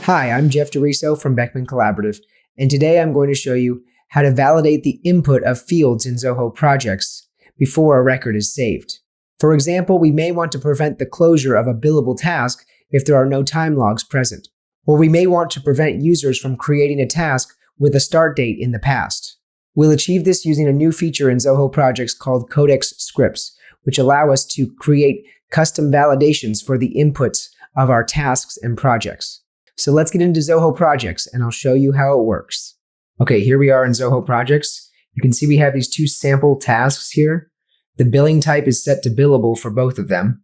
Hi, I'm Jeff DeRiso from Beckman Collaborative, and today I'm going to show you how to validate the input of fields in Zoho Projects before a record is saved. For example, we may want to prevent the closure of a billable task if there are no time logs present, or we may want to prevent users from creating a task with a start date in the past. We'll achieve this using a new feature in Zoho Projects called CodeX Scripts, which allow us to create custom validations for the inputs of our tasks and projects. So let's get into Zoho Projects and I'll show you how it works. Okay, here we are in Zoho Projects. You can see we have these two sample tasks here. The billing type is set to billable for both of them,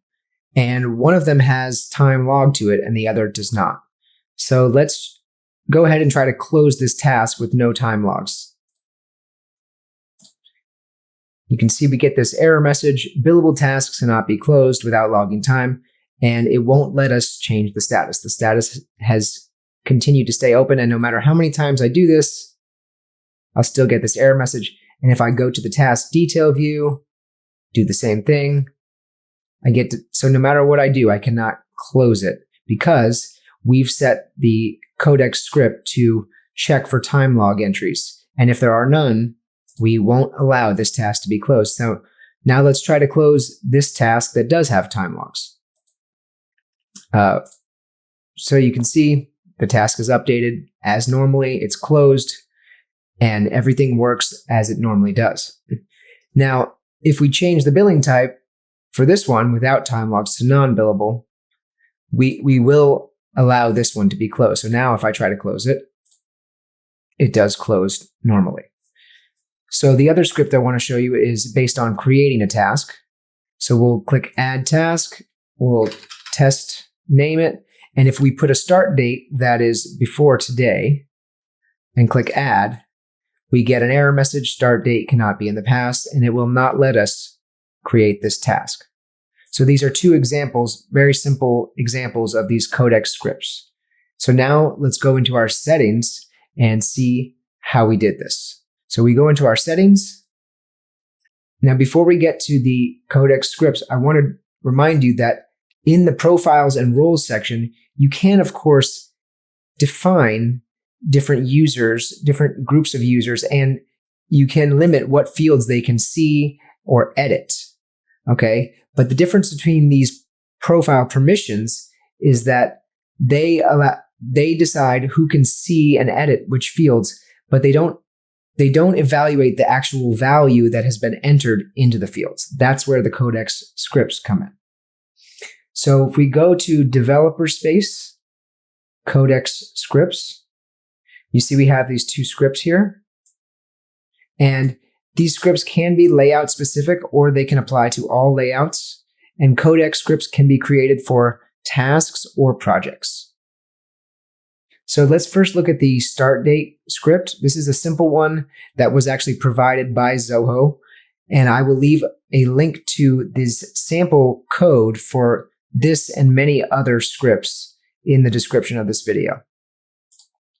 and one of them has time logged to it and the other does not. So let's go ahead and try to close this task with no time logs. You can see we get this error message, billable tasks cannot be closed without logging time. And it won't let us change the status. The status has continued to stay open, and no matter how many times I do this, I'll still get this error message. And if I go to the task detail view, do the same thing, so no matter what I do, I cannot close it because we've set the CodeX script to check for time log entries. And if there are none, we won't allow this task to be closed. So now let's try to close this task that does have time logs. So you can see the task is updated as normally, it's closed, and everything works as it normally does. Now, if we change the billing type for this one without time logs to non-billable, we will allow this one to be closed. So now if I try to close it, it does close normally. So the other script I want to show you is based on creating a task. So we'll click Add Task, we'll test name it, and if we put a start date that is before today and click add, we get an error message, start date cannot be in the past, and it will not let us create this task. So these are two examples, very simple examples of these CodeX scripts. So now let's go into our settings and see how we did this. So we go into our settings. Now before we get to the CodeX scripts, I want to remind you that in the profiles and roles section, you can, of course, define different users, different groups of users, and you can limit what fields they can see or edit. Okay. But the difference between these profile permissions is that they decide who can see and edit which fields, but they don't evaluate the actual value that has been entered into the fields. That's where the CodeX scripts come in. So if we go to developer space, CodeX Scripts, you see we have these two scripts here. And these scripts can be layout specific or they can apply to all layouts. And CodeX Scripts can be created for tasks or projects. So let's first look at the start date script. This is a simple one that was actually provided by Zoho. And I will leave a link to this sample code for this and many other scripts in the description of this video.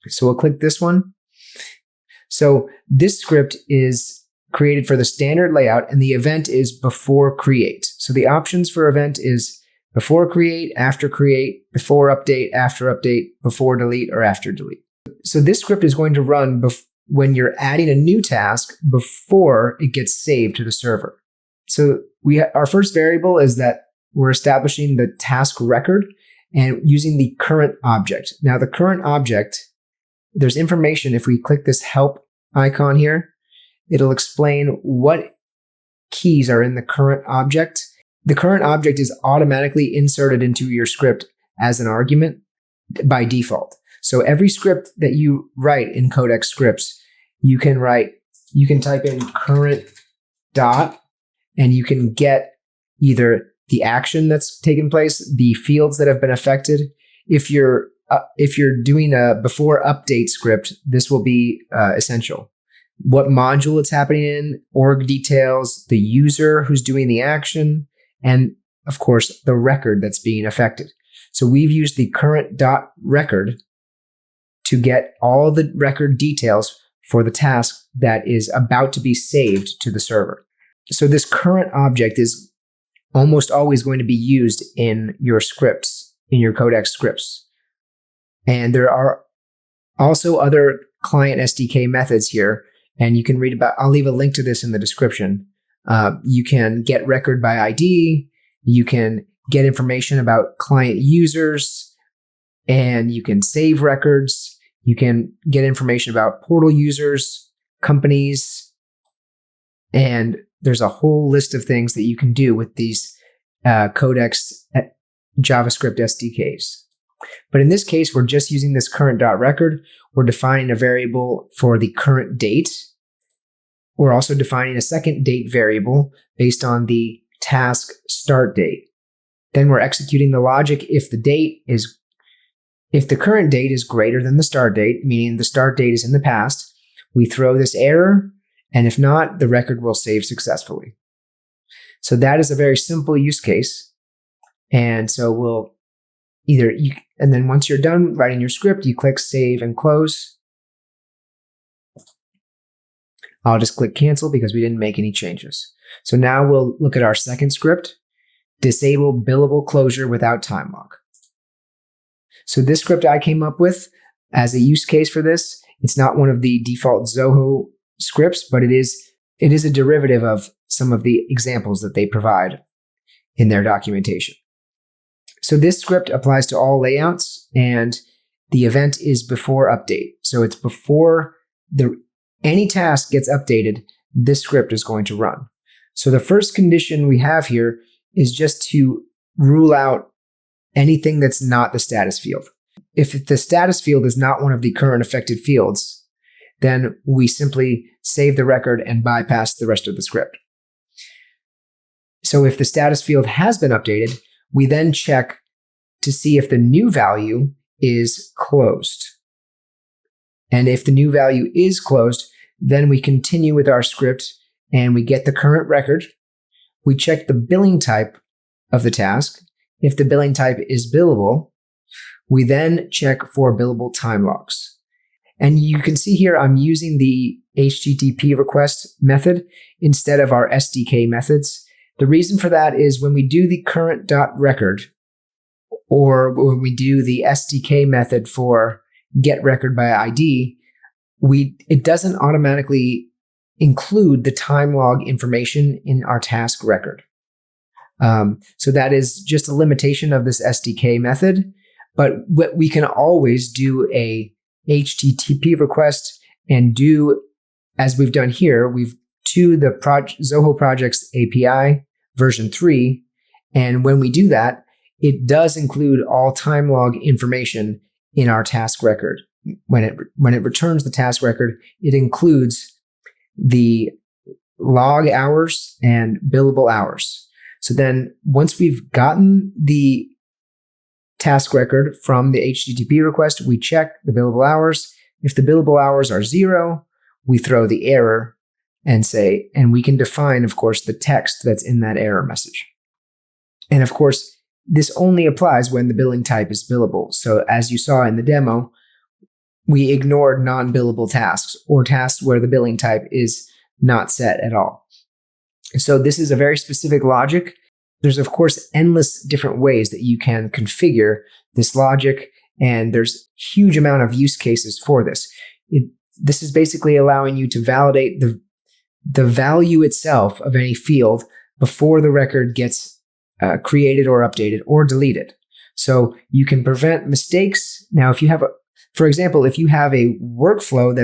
So we'll click this one. So this script is created for the standard layout and the event is before create. So the options for event is before create, after create, before update, after update, before delete, or after delete. So this script is going to run when you're adding a new task before it gets saved to the server. So our first variable is that we're establishing the task record and using the current object. Now the current object, there's information. If we click this help icon here, it'll explain what keys are in the current object. The current object is automatically inserted into your script as an argument by default. So every script that you write in CodeX Scripts, you can type in current dot and you can get either the action that's taken place, the fields that have been affected. If you're doing a before update script, this will be essential. What module it's happening in, org details, the user who's doing the action, and of course the record that's being affected. So we've used the current dot record to get all the record details for the task that is about to be saved to the server. So this current object is almost always going to be used in your scripts, in your CodeX scripts. And there are also other client SDK methods here, and you can read about, I'll leave a link to this in the description. You can get record by ID, you can get information about client users, and you can save records. You can get information about portal users, companies, and there's a whole list of things that you can do with these CodeX JavaScript SDKs. But in this case, we're just using this current.record. We're defining a variable for the current date. We're also defining a second date variable based on the task start date. Then we're executing the logic if the current date is greater than the start date, meaning the start date is in the past, we throw this error, and if not, the record will save successfully. So that is a very simple use case. And so and then once you're done writing your script, you click save and close. I'll just click cancel because we didn't make any changes. So now we'll look at our second script, disable billable closure without time lock. So this script I came up with as a use case for this. It's not one of the default Zoho scripts, but it is a derivative of some of the examples that they provide in their documentation. So this script applies to all layouts, and the event is before update. So it's before any task gets updated, this script is going to run. So the first condition we have here is just to rule out anything that's not the status field. If the status field is not one of the current affected fields, then we simply save the record and bypass the rest of the script. So if the status field has been updated, we then check to see if the new value is closed. And if the new value is closed, then we continue with our script and we get the current record. We check the billing type of the task. If the billing type is billable, we then check for billable time logs. And you can see here I'm using the HTTP request method instead of our SDK methods. The reason for that is when we do the current.record or when we do the SDK method for get record by ID, it doesn't automatically include the time log information in our task record. So that is just a limitation of this SDK method, but we can always do a HTTP request and do, as we've done here, we've to the Zoho Projects API version 3. And when we do that, it does include all time log information in our task record. When it returns the task record, it includes the log hours and billable hours. So then once we've gotten the task record from the HTTP request, we check the billable hours. If the billable hours are 0, we throw the error and we can define, of course, the text that's in that error message. And of course, this only applies when the billing type is billable. So as you saw in the demo, we ignored non-billable tasks or tasks where the billing type is not set at all. So this is a very specific logic. There's, of course, endless different ways that you can configure this logic, and there's a huge amount of use cases for this. This is basically allowing you to validate the value itself of any field before the record gets created or updated or deleted. So you can prevent mistakes. Now, if you have for example, if you have a workflow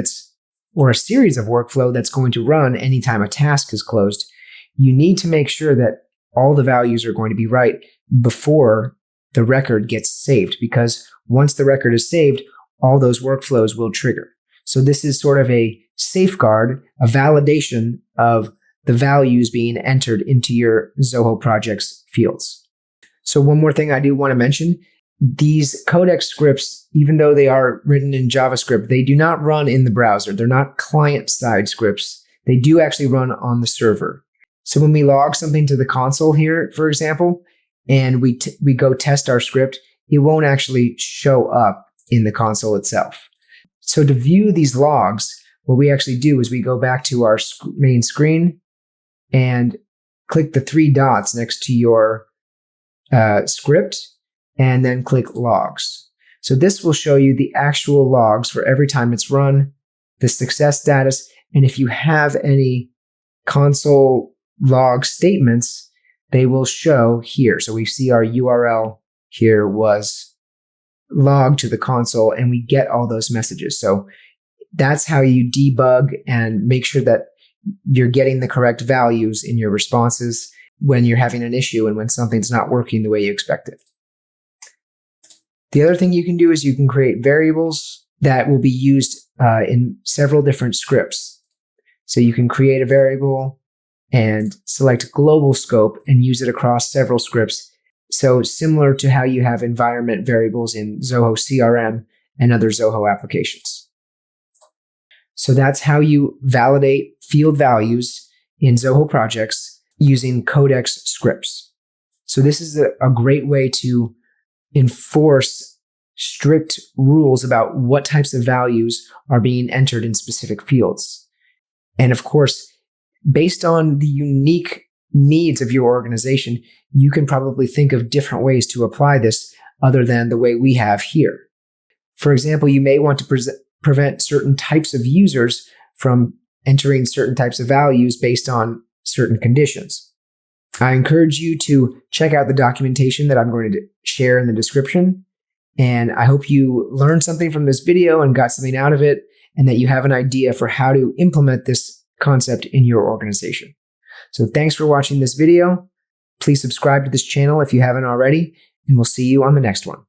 or a series of workflow that's going to run anytime a task is closed, you need to make sure that all the values are going to be right before the record gets saved, because once the record is saved, all those workflows will trigger. So this is sort of a safeguard, a validation of the values being entered into your Zoho Projects fields. So one more thing I do want to mention, these CodeX scripts, even though they are written in JavaScript, they do not run in the browser. They're not client-side scripts. They do actually run on the server. So when we log something to the console here, for example, and we go test our script, it won't actually show up in the console itself. So to view these logs, what we actually do is we go back to our main screen and click the 3 dots next to your script, and then click logs. So this will show you the actual logs for every time it's run, the success status, and if you have any console log statements, they will show here. So we see our URL here was logged to the console, and we get all those messages. So that's how you debug and make sure that you're getting the correct values in your responses when you're having an issue and when something's not working the way you expect it. The other thing you can do is you can create variables that will be used in several different scripts. So you can create a variable and select global scope and use it across several scripts. So similar to how you have environment variables in Zoho CRM and other Zoho applications. So that's how you validate field values in Zoho Projects using CodeX Scripts. So this is a great way to enforce strict rules about what types of values are being entered in specific fields. And of course, based on the unique needs of your organization, you can probably think of different ways to apply this other than the way we have here. For example, you may want to prevent certain types of users from entering certain types of values based on certain conditions. I encourage you to check out the documentation that I'm going to share in the description. And I hope you learned something from this video and got something out of it, and that you have an idea for how to implement this concept in your organization. So thanks for watching this video. Please subscribe to this channel if you haven't already, and we'll see you on the next one.